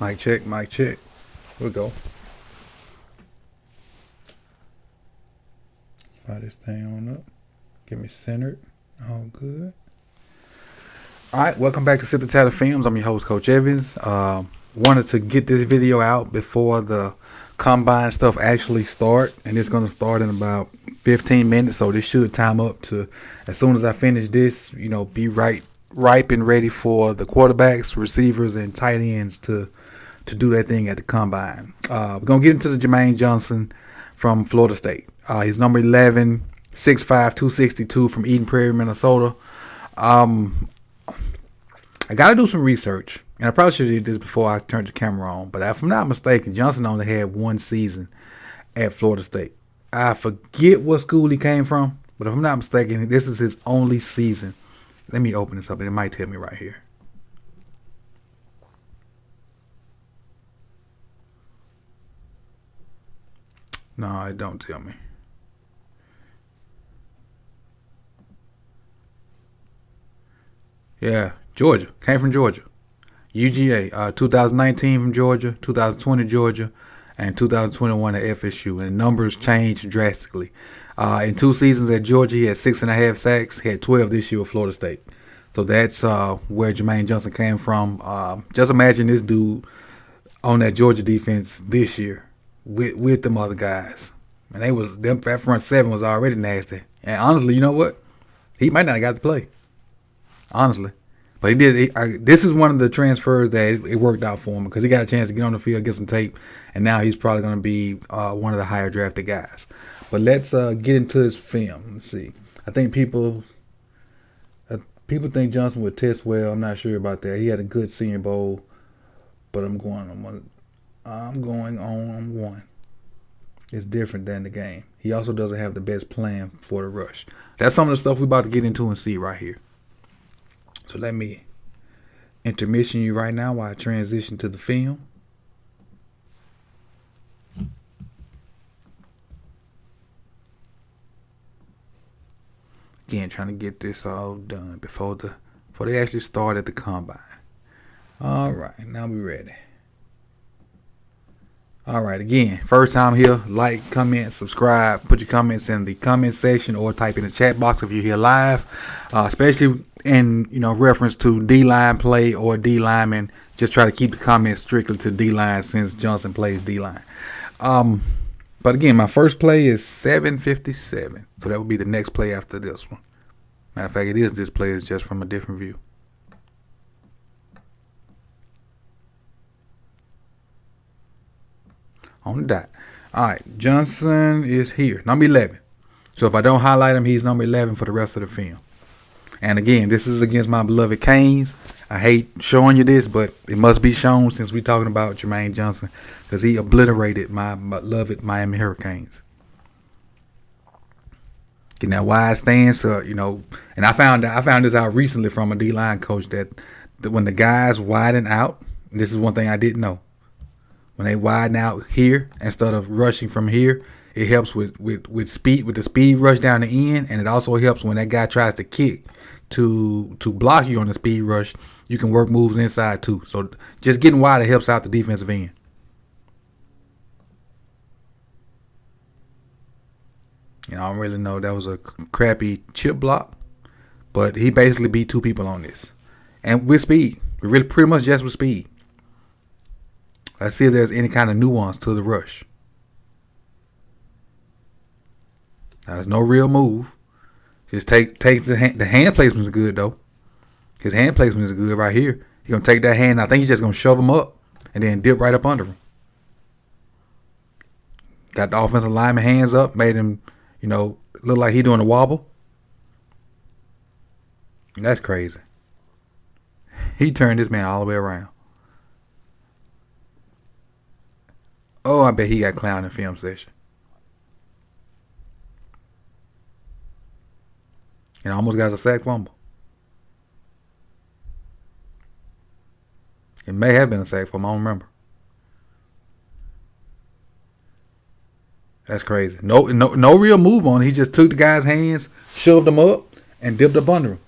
Mic check, mic check. Here we go. Fire this thing on up. Get me centered. All good. All right, welcome back to Sip the Tatter Films. I'm your host, Coach Evans. Wanted to get this video out before the combine stuff actually start, and it's going to start in about 15 minutes. So this should time up to, as soon as I finish this, be ripe and ready for the quarterbacks, receivers, and tight ends to do that thing at the combine. We're going to get into the Jermaine Johnson from Florida State. He's number 11, 6'5", 262 from Eden Prairie, Minnesota. I got to do some research, and I probably should have did this before I turned the camera on, but if I'm not mistaken, Johnson only had one season at Florida State. I forget what school he came from, but if I'm not mistaken, this is his only season. Let me open this up, and it might tell me right here. No, it don't tell me. Yeah, Georgia. Came from Georgia. UGA. 2019 from Georgia, 2020 Georgia, and 2021 at FSU. And numbers changed drastically. In 2 seasons at Georgia, he had 6.5 sacks. He had 12 this year at Florida State. So that's where Jermaine Johnson came from. Just imagine this dude on that Georgia defense this year with them other guys. And that front seven was already nasty. And honestly, you know what? He might not have got to play. Honestly. But he did. This is one of the transfers that it worked out for him because he got a chance to get on the field, get some tape, and now he's probably going to be one of the higher drafted guys. But let's get into his film. Let's see. I think people think Johnson would test well. I'm not sure about that. He had a good Senior Bowl, but I'm going on one. It's different than the game. He also doesn't have the best plan for the rush. That's some of the stuff we're about to get into and see right here. So let me intermission you right now while I transition to the film. Again, trying to get this all done before they actually start at the combine. All right, now we're ready. All right, again, first time here, like, comment, subscribe, put your comments in the comment section or type in the chat box if you're here live, especially in reference to D-line play or D lineman. Just try to keep the comments strictly to D-line since Johnson plays D-line. But again, my first play is 7:57, so that would be the next play after this one. Matter of fact, this play is just from a different view. On the dot. All right, Johnson is here, number 11. So if I don't highlight him, he's number 11 for the rest of the film. And again, this is against my beloved Canes. I hate showing you this, but it must be shown since we're talking about Jermaine Johnson because he obliterated my beloved Miami Hurricanes. Getting that wide stance, and I found this out recently from a D-line coach that when the guys widen out, this is one thing I didn't know. When they widen out here instead of rushing from here, it helps with speed, with the speed rush down the end, and it also helps when that guy tries to kick to block you on the speed rush. You can work moves inside too. So just getting wide, it helps out the defensive end. I don't really know. That was a crappy chip block, but he basically beat 2 people on this, and with speed. Really, pretty much just with speed. Let's see if there's any kind of nuance to the rush. There's no real move. Just take the hand placement is good though. His hand placement is good right here. He's gonna take that hand. I think he's just gonna shove him up and then dip right up under him. Got the offensive lineman hands up, made him, look like he doing a wobble. That's crazy. He turned this man all the way around. Oh, I bet he got clowned in film session. And almost got a sack fumble. It may have been a sack fumble. I don't remember. That's crazy. No real move on it. He just took the guy's hands, shoved them up, and dipped up under him.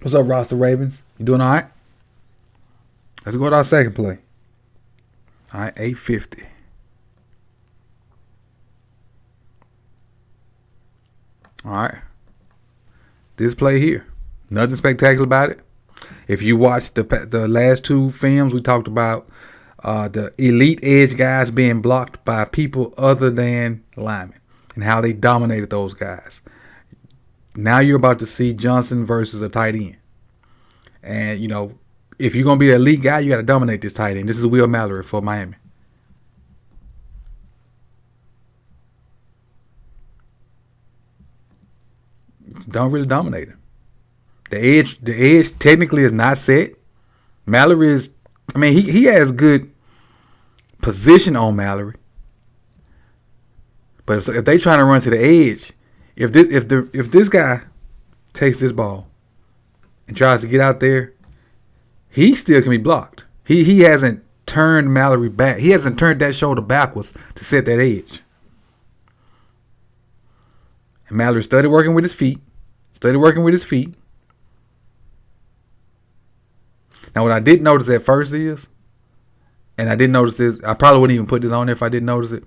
What's up, Roster Ravens? You doing all right? Let's go to our second play. All right, 850. All right. This play here. Nothing spectacular about it. If you watch the last two films, we talked about the elite edge guys being blocked by people other than linemen and how they dominated those guys. Now you're about to see Johnson versus a tight end. And, you know, if you're going to be an elite guy, you got to dominate this tight end. This is Will Mallory for Miami. Don't really dominate him. The edge technically is not set. Mallory is, I mean, he has good position on Mallory. But if they trying to run to the edge, if this guy takes this ball and tries to get out there, he still can be blocked. He hasn't turned Mallory back. He hasn't turned that shoulder backwards to set that edge. And Mallory started working with his feet. Now, what I didn't notice at first is, and I didn't notice this, I probably wouldn't even put this on there if I didn't notice it.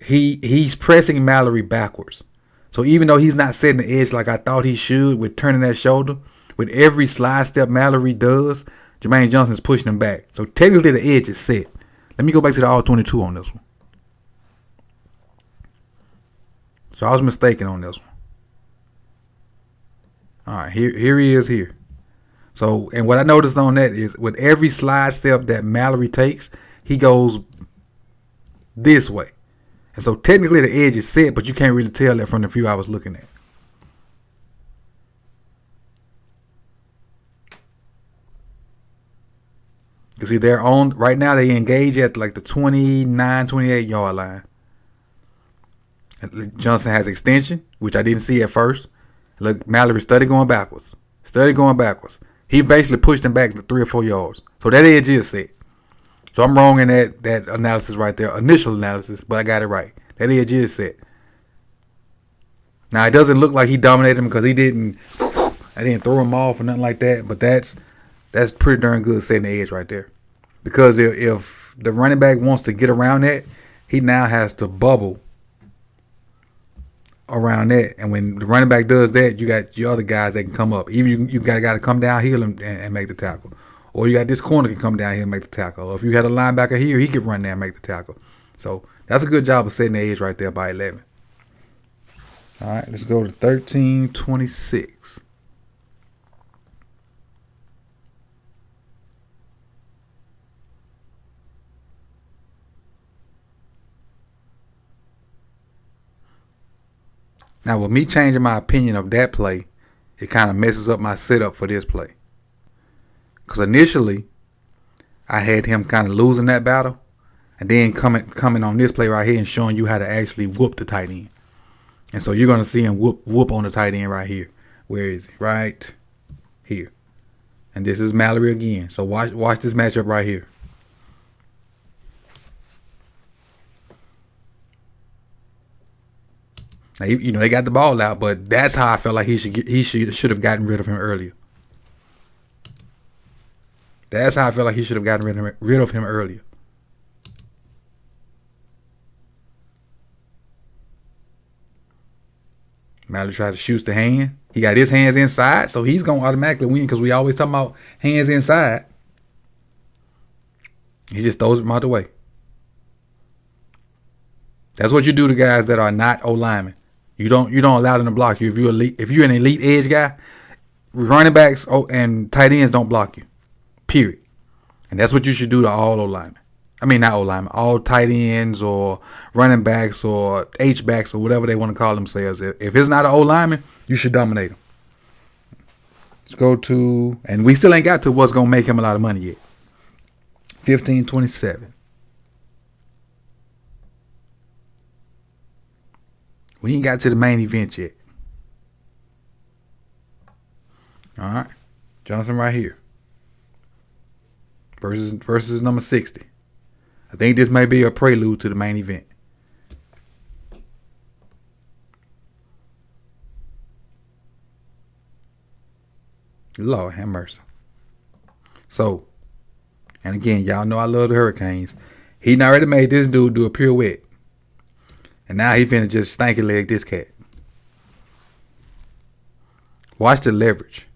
He's pressing Mallory backwards. So even though he's not setting the edge like I thought he should with turning that shoulder, with every slide step Mallory does, Jermaine Johnson's pushing him back. So technically the edge is set. Let me go back to the all-22 on this one. So I was mistaken on this one. All right, here he is here. So, and what I noticed on that is with every slide step that Mallory takes, he goes this way. And so technically the edge is set, but you can't really tell that from the view I was looking at. You see, they're on right now. They engage at like the 29, 28 yard line. Johnson has extension, which I didn't see at first. Look, Mallory started going backwards. He basically pushed him back to 3 or 4 yards. So that edge is set. So I'm wrong in that analysis right there, initial analysis, but I got it right. That edge is set. Now it doesn't look like he dominated him because I didn't throw him off or nothing like that. But that's pretty darn good setting the edge right there. Because if the running back wants to get around that, he now has to bubble around that. And when the running back does that, you got your other guys that can come up. Even you got to come downhill and make the tackle. Or you got this corner can come down here and make the tackle. Or if you had a linebacker here, he could run there and make the tackle. So that's a good job of setting the edge right there by 11. All right, let's go to 1326. Now, with me changing my opinion of that play, it kind of messes up my setup for this play. Because initially, I had him kind of losing that battle. And then coming on this play right here and showing you how to actually whoop the tight end. And so you're going to see him whoop on the tight end right here. Where is he? Right here. And this is Mallory again. So watch this matchup right here. Now, you know, they got the ball out, but that's how I felt like he should have gotten rid of him earlier. That's how I felt like he should have gotten rid of him earlier. Mallory tried to shoot the hand. He got his hands inside, so he's going to automatically win because we always talking about hands inside. He just throws them out the way. That's what you do to guys that are not O-linemen. You don't allow them to block you. If you're an elite edge guy, running backs and tight ends don't block you. Period. And that's what you should do to all O-linemen. I mean, not O-linemen, all tight ends or running backs or H-backs or whatever they want to call themselves. If it's not an O-lineman, you should dominate them. Let's go to, and we still ain't got to what's going to make him a lot of money yet. 1527. We ain't got to the main event yet. All right. Johnson right here. Versus number 60. I think this may be a prelude to the main event. Lord have mercy. So, and again, y'all know I love the Hurricanes. He done already made this dude do a pirouette. And now he finna just stanky leg this cat. Watch the leverage.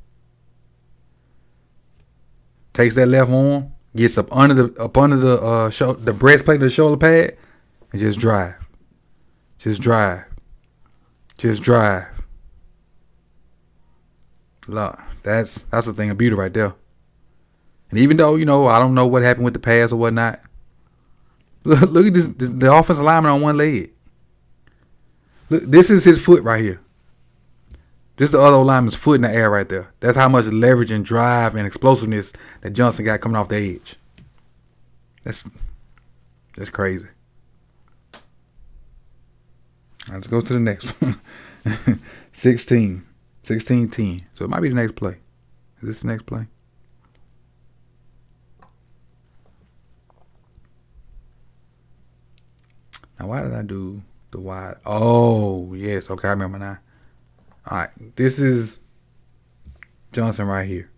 Takes that left arm, gets up under the breastplate of the shoulder pad, and just drive. Just drive. Just drive. Look, that's the thing of beauty right there. And even though, I don't know what happened with the pass or whatnot. Look at this, the offensive lineman on one leg. Look, this is his foot right here. This is the other lineman's foot in the air right there. That's how much leverage and drive and explosiveness that Johnson got coming off the edge. That's crazy. All right, let's go to the next one. 16-10. So it might be the next play. Is this the next play? Now, why did I do the wide? Oh, yes. Okay, I remember now. All right. This is Johnson right here.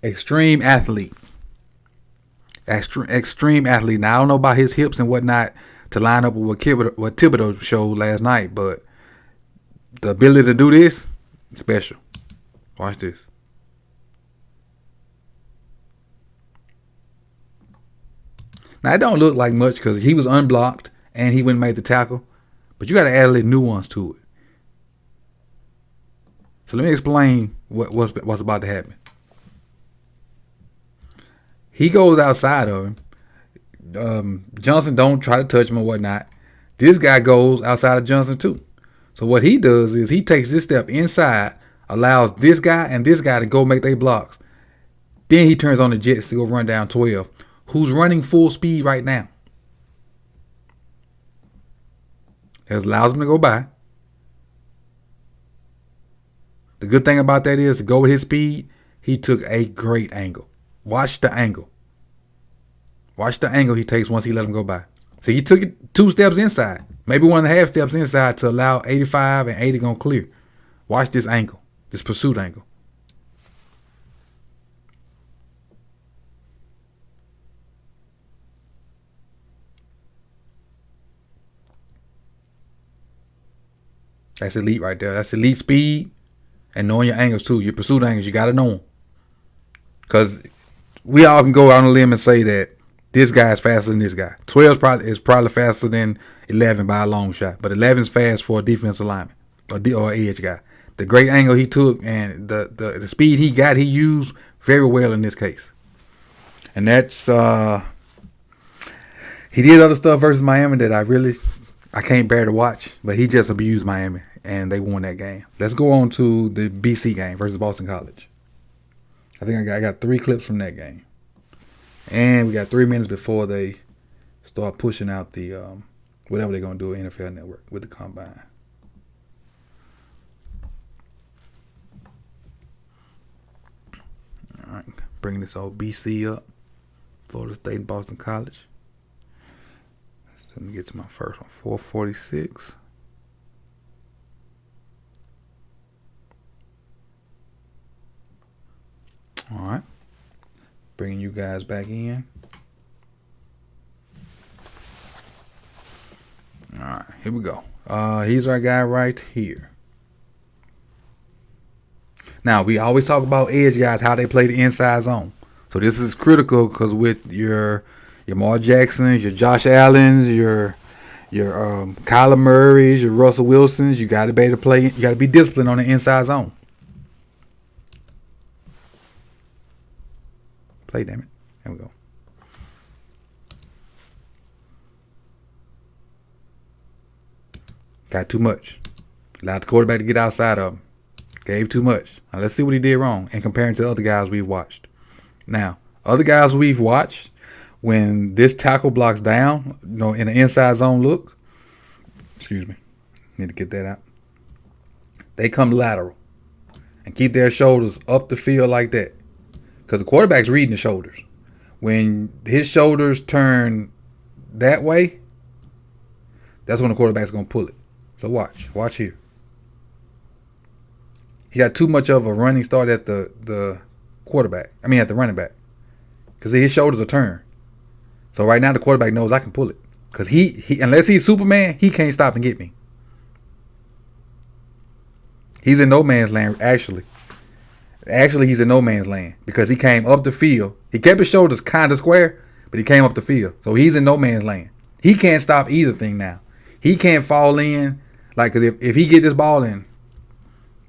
Extreme athlete. Extreme athlete. Now, I don't know about his hips and whatnot to line up with what Thibodeau showed last night, but the ability to do this, special. Watch this. Now, it don't look like much because he was unblocked and he went and made the tackle. But you got to add a little nuance to it. So let me explain what's about to happen. He goes outside of him. Johnson don't try to touch him or whatnot. This guy goes outside of Johnson too. So what he does is he takes this step inside, allows this guy and this guy to go make their blocks. Then he turns on the Jets to go run down 12. Who's running full speed right now. It allows him to go by. The good thing about that is to go with his speed, he took a great angle. Watch the angle. Watch the angle he takes once he let him go by. So he took it 2 steps inside. Maybe 1.5 steps inside to allow 85 and 80 going clear. Watch this angle. This pursuit angle. That's elite right there. That's elite speed and knowing your angles too. Your pursuit angles, you got to know them. Because we all can go out on a limb and say that this guy is faster than this guy. 12 is probably faster than 11 by a long shot. But 11 is fast for a defensive lineman or edge guy. The great angle he took and the speed he got, he used very well in this case. And that's he did other stuff versus Miami that I can't bear to watch, but he just abused Miami, and they won that game. Let's go on to the BC game versus Boston College. I think I got 3 clips from that game. And we got 3 minutes before they start pushing out the whatever they're going to do at NFL Network with the Combine. All right, bringing this old BC up. Florida State and Boston College. Let me get to my first one. 446. All right. Bringing you guys back in. All right. Here we go. He's our guy right here. Now, we always talk about edge guys, how they play the inside zone. So this is critical because with your Mar Jacksons, your Josh Allens, your Kyler Murrays, your Russell Wilsons, you got to be able to play. You got to be disciplined on the inside zone. Play, damn it. There we go. Got too much. Allowed the quarterback to get outside of him. Gave too much. Now let's see what he did wrong and comparing to the other guys we've watched. Now, other guys we've watched, when this tackle blocks down, in the inside zone look, excuse me, need to get that out. They come lateral and keep their shoulders up the field like that. Because the quarterback's reading the shoulders. When his shoulders turn that way, that's when the quarterback's going to pull it. So watch here. He got too much of a running start at the quarterback. At the running back. Because his shoulders are turned. So right now the quarterback knows I can pull it. Because he unless he's Superman, he can't stop and get me. He's in no man's land, actually. Actually, he's in no man's land because he came up the field. He kept his shoulders kind of square, but he came up the field. So he's in no man's land. He can't stop either thing now. He can't fall in. Like, cause if he get this ball in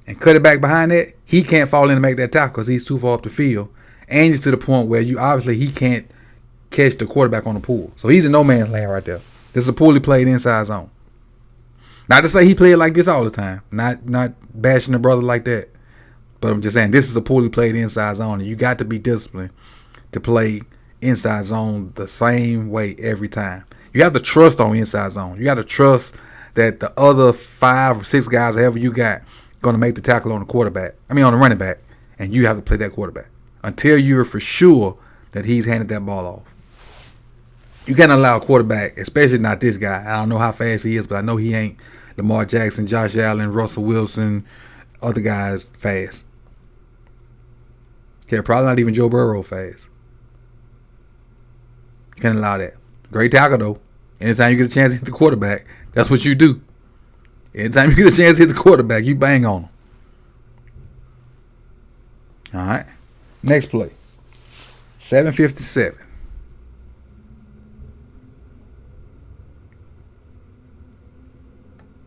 and cut it back behind that, he can't fall in and make that tackle because he's too far up the field. And he's to the point where he can't catch the quarterback on the pull. So he's in no man's land right there. This is a poorly played inside zone. Not to say he played like this all the time. Not bashing the brother like that. But I'm just saying this is a poorly played inside zone. And you got to be disciplined to play inside zone the same way every time. You have to trust on inside zone. You got to trust that the other 5 or 6 guys, however you got, going to make the tackle on the quarterback. On the running back. And you have to play that quarterback. Until you're for sure that he's handed that ball off. You can't allow a quarterback, especially not this guy. I don't know how fast he is, but I know he ain't Lamar Jackson, Josh Allen, Russell Wilson, other guys fast. Yeah, probably not even Joe Burrow fast. You can't allow that. Great tackle, though. Anytime you get a chance to hit the quarterback, that's what you do. Anytime you get a chance to hit the quarterback, you bang on him. All right. Next play. 7:57.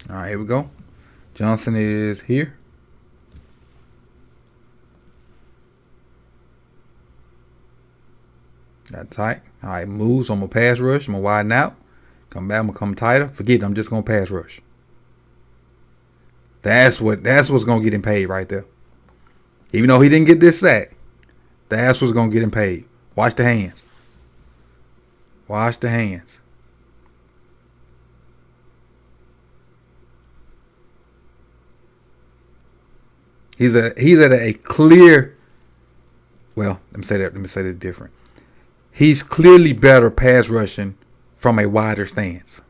All right, here we go. Johnson is here. Got tight. All right, moves. So I'm going to pass rush. I'm going to widen out. Come back. I'm going to come tighter. Forget it. I'm just going to pass rush. That's what's going to get him paid right there. Even though he didn't get this sack, that's what's going to get him paid. Watch the hands. Watch the hands. He's at a clear. Well, let me say that different. He's clearly better pass rushing from a wider stance.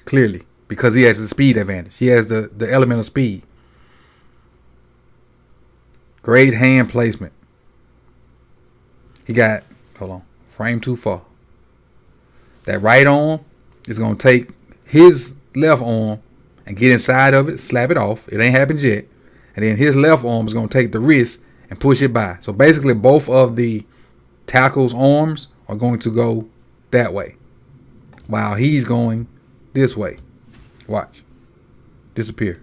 Clearly, because he has the speed advantage. He has the element of speed. Great hand placement. He got, frame too far. That right arm is going to take his left arm and get inside of it, slap it off. It ain't happened yet. And then his left arm is going to take the wrist and push it by. So basically both of the tackle's arms are going to go that way while he's going this way. Watch. Disappear.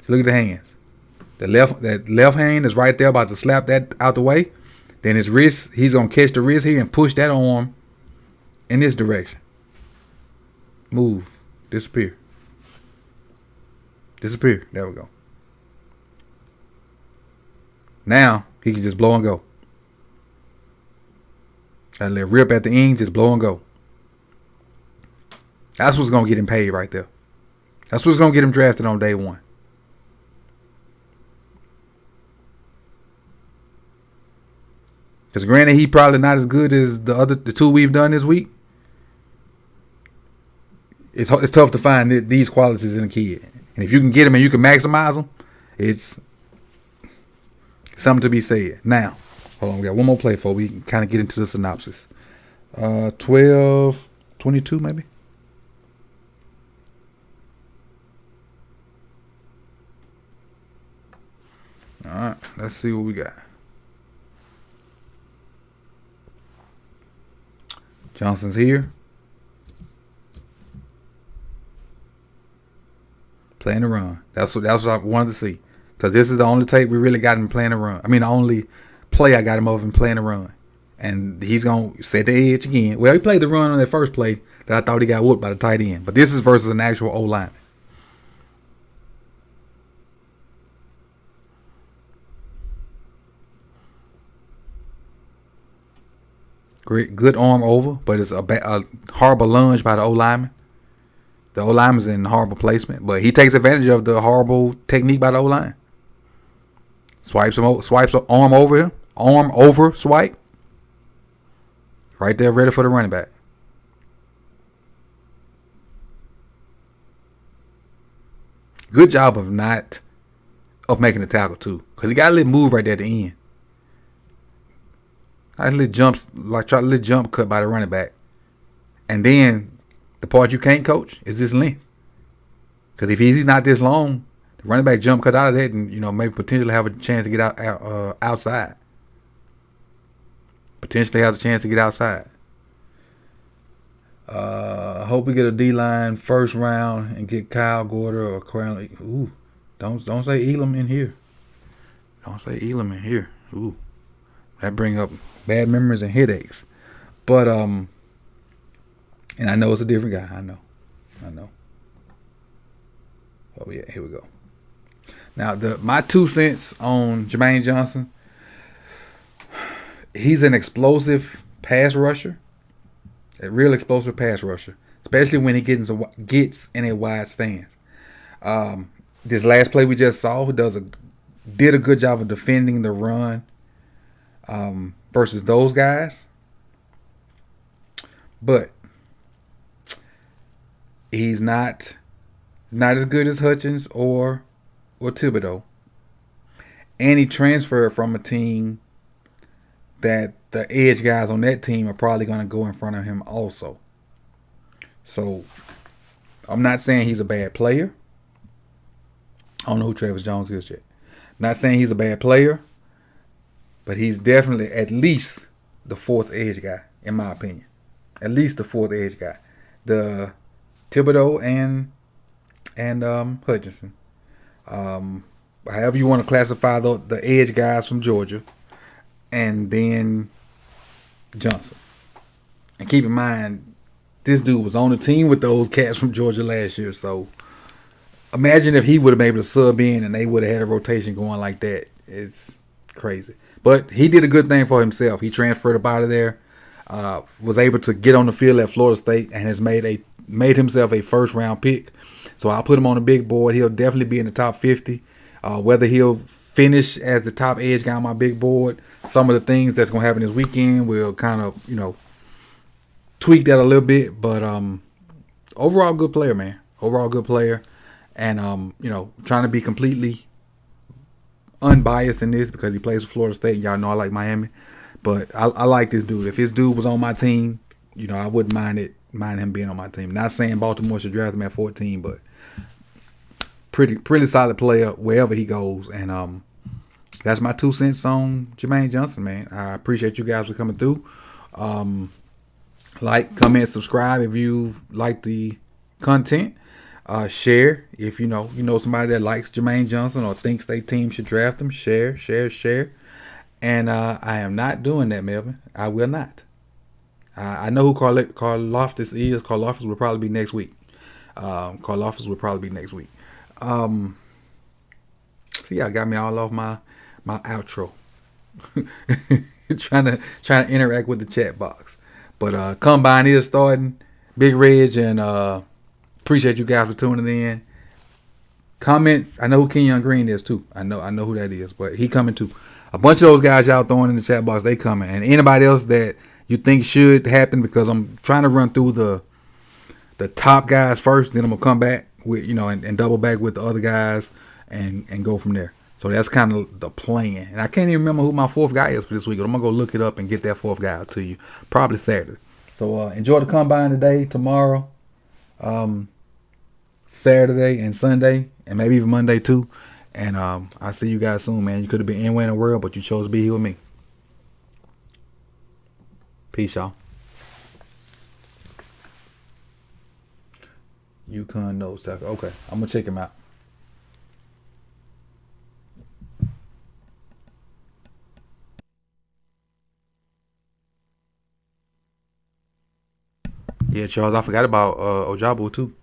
So look at the hands. That left hand is right there about to slap that out the way. Then his wrist, he's going to catch the wrist here and push that arm in this direction. Move. Disappear. Disappear. There we go. Now he can just blow and go. Got a little rip at the end, just blow and go. That's what's going to get him paid right there. That's what's going to get him drafted on day one. Because granted, he probably not as good as the 2 we've done this week. It's tough to find these qualities in a kid. And if you can get them and you can maximize them, it's something to be said. Now, hold on, we got one more play before we can kind of get into the synopsis. 12:22 maybe. All right, let's see what we got. Johnson's here. Playing the run. That's what I wanted to see. Because this is the only tape we really got him playing the run. The only play I got him of him playing the run. And he's going to set the edge again. Well, he played the run on that first play that I thought he got whooped by the tight end. But this is versus an actual O-lineman. Great, good arm over, but it's a horrible lunge by the O-lineman. The O-lineman's in horrible placement, but he takes advantage of the horrible technique by the O-line. Swipes arm over him. Arm over swipe. Right there, ready for the running back. Good job of making the tackle too. Because he got a little move right there at the end. Nice little jumps, like try a little jump cut by the running back. And then the part you can't coach is this length. Because if he's not this long, the running back jump cut out of that and, maybe potentially have a chance to get outside. Potentially has a chance to get outside. I hope we get a D-line first round and get Kyle Gorder or Crowley. Ooh, don't say Elam in here. Don't say Elam in here. Ooh, that bring up bad memories and headaches. But and I know it's a different guy. I know. Oh yeah, here we go. Now my 2 cents on Jermaine Johnson. He's an explosive pass rusher. A real explosive pass rusher, especially when he gets in a wide stance. This last play we just saw, who did a good job of defending the run versus those guys. But he's not as good as Hutchins or Thibodeau. And he transferred from a team that the edge guys on that team are probably going to go in front of him also. So, I'm not saying he's a bad player. I don't know who Travis Jones is yet. Not saying he's a bad player, but he's definitely at least the 4th edge guy, in my opinion. At least the 4th edge guy. The Thibodeau and Hutchinson. However you want to classify the edge guys from Georgia. And then Johnson. And keep in mind, this dude was on the team with those cats from Georgia last year. So imagine if he would have been able to sub in and they would have had a rotation going like that. It's crazy. But he did a good thing for himself. He transferred up out of there, was able to get on the field at Florida State, and has made himself a first round pick. So I'll put him on the big board. He'll definitely be in the top 50. Whether he'll finish as the top edge guy on my big board, some of the things that's going to happen this weekend will kind of, tweak that a little bit. But overall good player, man. Overall good player. And, trying to be completely unbiased in this because he plays for Florida State. Y'all know I like Miami. But I like this dude. If his dude was on my team, I wouldn't mind him being on my team. Not saying Baltimore should draft him at 14, but pretty solid player wherever he goes. And that's my 2 cents on Jermaine Johnson, man. I appreciate you guys for coming through. Like, comment, subscribe if you like the content. Share if you know somebody that likes Jermaine Johnson or thinks their team should draft him. Share. And I am not doing that, Melvin. I will not. I know who Carl Loftus is. Carl Loftus will probably be next week. So yeah, got me all off my outro. trying to interact with the chat box. But Combine is starting. Big Reg, and appreciate you guys for tuning in. Comments. I know who Kenyon Green is too. I know who that is, but he coming too. A bunch of those guys y'all throwing in the chat box, they coming. And anybody else that you think should happen, because I'm trying to run through the top guys first, then I'm gonna come back with and double back with the other guys and go from there. So that's kind of the plan. And I can't even remember who my 4th guy is for this week. But I'm gonna go look it up and get that 4th guy out to you probably Saturday. So enjoy the combine today, tomorrow, Saturday and Sunday, and maybe even Monday too. And I'll see you guys soon, man. You could have been anywhere in the world, but you chose to be here with me. Peace, y'all. UConn nose tackle. Okay, I'm gonna check him out. Yeah, Charles, I forgot about Ojabo too.